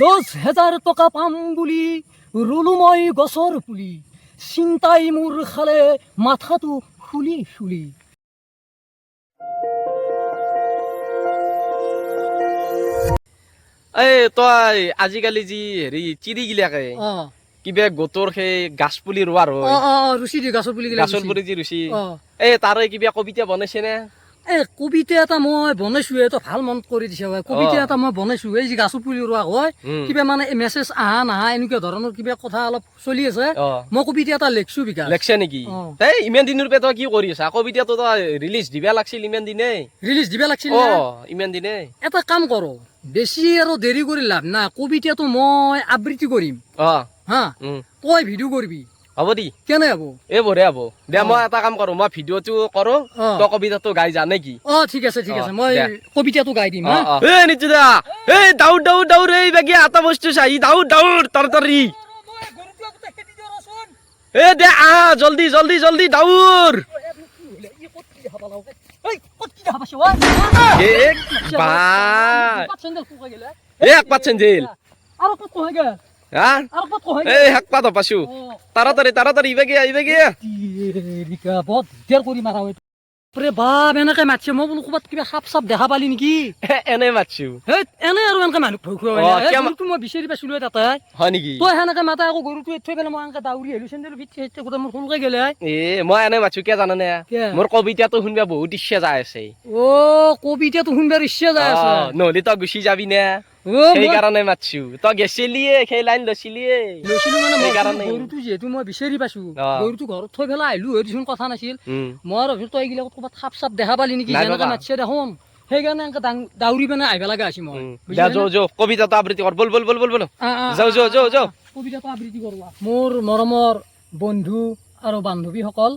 10,000 টকা পাম বুলি ৰুলো মই গছৰ পুলি, চিন্তাই মোৰ খালে মাথাটো খুলি খুলি। এই তই আজিকালি যি হেৰি চিৰিগিলাকে কিবা গোটৰ সেই গাছ পুলি ৰোৱাৰ হয় ৰুচি দি গছৰ পুলি গাছৰ পুলি যি ৰুচি এই তাৰে কিবা কবিতা বনাইছে নে? কবিতা এটা মই বনাইছো, এইটো ভাল মন কৰি দিছে। কবিতা এটা মই বনাইছো, এই যে গাছৰ পুলি ৰোৱা হয় কিবা মানে মেছেজ আহা নাহা এনেকুৱা ধৰণৰ কিবা কথা অলপ চলি আছে। মই কবিতা এটা লিখছো। বিকাশ লেখছে নেকি? এই ইমান দিনৰ পৰা তই কি কৰি আছা? কবিতাটো তই ৰিলিজ দিবা লাগছিল ইমান দিনে। ৰিলিজ দিবা লাগছিল ইমান দিনে। এটা কাম কৰো, বেছি আৰু দেৰি কৰি লাভ না। কবিতাটো মই আবৃত্তি কৰিম হা, তই ভিডিঅ' কৰিবি। হ'ব দি কেনে হব? এই বঢ়িয়া হব দে। মই এটা কাম কৰো, মই ভিডিঅ'টো কৰো, তই কবিতাটো গাই যা নেকি? ঠিক আছে ঠিক আছে, মই কবিতাটো গাই দিম। এই নিচু দা, এই দাউৰ দাউৰ দাউৰ, এই বেগে এটা বস্তু চাই দাউৰ দাউৰ তাড়াতাড়ি। এ দে আহ, জলদি জলদি জলদি দাউৰ। এক পাত চেন্দেল এই হাক পাত পাছো, তাড়াতাড়ি তাড়াতাড়ি ইবেগে ইবেগে। বাপ এনেকে মাতিছে, মই বোলো ক'ৰবাত কিবা সাপ চাপ দেখা পালি নেকি? এনে মাতছো এনে আৰু এনেকে মানুহ ভয় খুৱাটো মই বিচাৰি পাইছিলো তাতে। হয় নেকি? তই সেনেকে মাতা আকৌ গৰুটো থৈ পেলাই মই এনেকে দাউৰি আহিলো, চেন্দেল ভিতৰত গোটেই মোৰ সোনকালে গেলে। মই এনে মাতছো কিয় জানানে? মোৰ কবিতাটো শুনবা বহুত ইচ্ছা যাই আছে। কবিতাটো শুনবাৰ ইচ্ছা যাই আছে, নহলে তই গুচি যাবি না, সেইকাৰণে মাতছো। তই গেছিলিয়ে সেই লাইন লৈছিলিয়ে মানে গৰুটো যিহেতু মই বিচাৰি পাইছো, গৰুটো ঘৰত থৈ পেলাই আহিলো, দেচোন কথা নাছিল। মই আৰু ভাবিলো তই এইগিলাকত ক'ৰবাত সাপ চাপ দেখা পালি নেকি, যেনেকে মাতিছে দেখোন সেইকাৰণে এনেকে দাউৰি পেলাই আহিব লগা হৈছে। মই কবিতাটো আবৃত্তি কৰ, বল বল বল বল বল, যাও যাও যাও যাও। কবিতাটো আবৃত্তি কৰোঁ। মোৰ মৰমৰ বন্ধু আৰু বান্ধৱীসকল,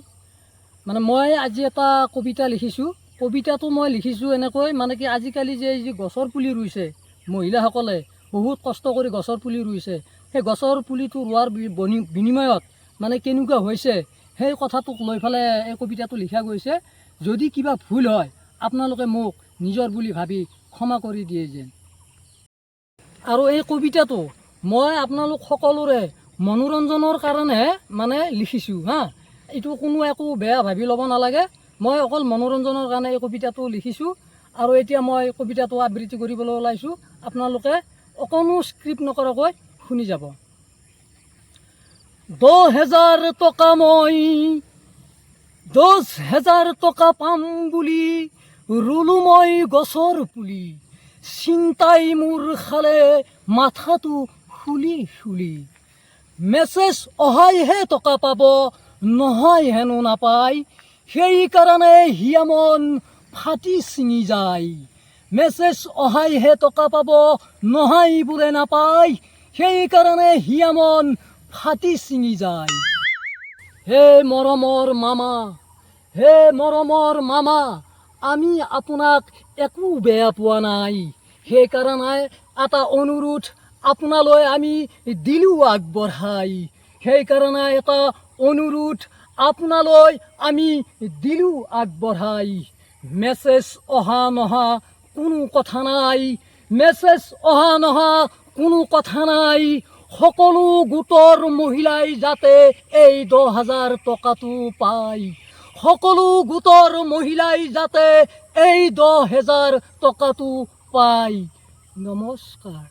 মানে মই আজি এটা কবিতা লিখিছোঁ। কবিতাটো মই লিখিছোঁ এনেকৈ, মানে কি আজিকালি যে এই যে গছৰ পুলি ৰুইছে মহিলাসকলে, বহুত কষ্ট কৰি গছৰ পুলি ৰুইছে, সেই গছৰ পুলিটো ৰোৱাৰ বিনিময়ত মানে কেনেকুৱা হৈছে সেই কথাটোক লৈ পেলাই এই কবিতাটো লিখা গৈছে। যদি কিবা ভুল হয় আপোনালোকে মোক নিজৰ বুলি ভাবি ক্ষমা কৰি দিয়ে যেন। আৰু এই কবিতাটো মই আপোনালোক সকলোৰে মনোৰঞ্জনৰ কাৰণেহে মানে লিখিছোঁ হা, এইটো কোনো একো বেয়া ভাবি ল'ব নালাগে। মই অকল মনোৰঞ্জনৰ কাৰণে এই কবিতাটো লিখিছোঁ। আৰু এতিয়া মই কবিতাটো আবৃত্তি কৰিবলৈ ওলাইছোঁ, আপোনালোকে অকণো স্ক্ৰিপ্ট নকৰাকৈ শুনি যাব। 10,000 টকা মই 10,000 টকা পাম বুলি ৰুলো মই গছৰ পুলি, চিন্তাই মোৰ খালে মাথাটো খুলি খুলি। মেছেজ অহাইহে টকা পাব, নহয় হেনো নাপায়, সেইকাৰণে হিয়া মন ফাটি ছিঙি যায়। মেছেজ অহাইহে টকা পাব, নহয় বোলে নাপায়, সেইকাৰণে হিয়া মন ফাটি ছিঙি যায়। হে মৰমৰ মামা, হে মৰমৰ মামা, আমি আপোনাক একো বেয়া পোৱা নাই, সেইকাৰণে এটা অনুৰোধ আপোনালৈ আমি দিলোঁ আগবঢ়াই। সেইকাৰণে এটা অনুৰোধ আপোনালৈ আমি দিলোঁ আগবঢ়াই। মেছেজ অহা নহা কোনো কথা নাই, মেছেজ অহা নহা কোনো কথা নাই, সকলো গোটৰ মহিলাই যাতে এই 10,000 টকাটো পায়, সকলো গোটৰ মহিলাই যাতে এই 10,000 টকাটো পায়। নমস্কাৰ।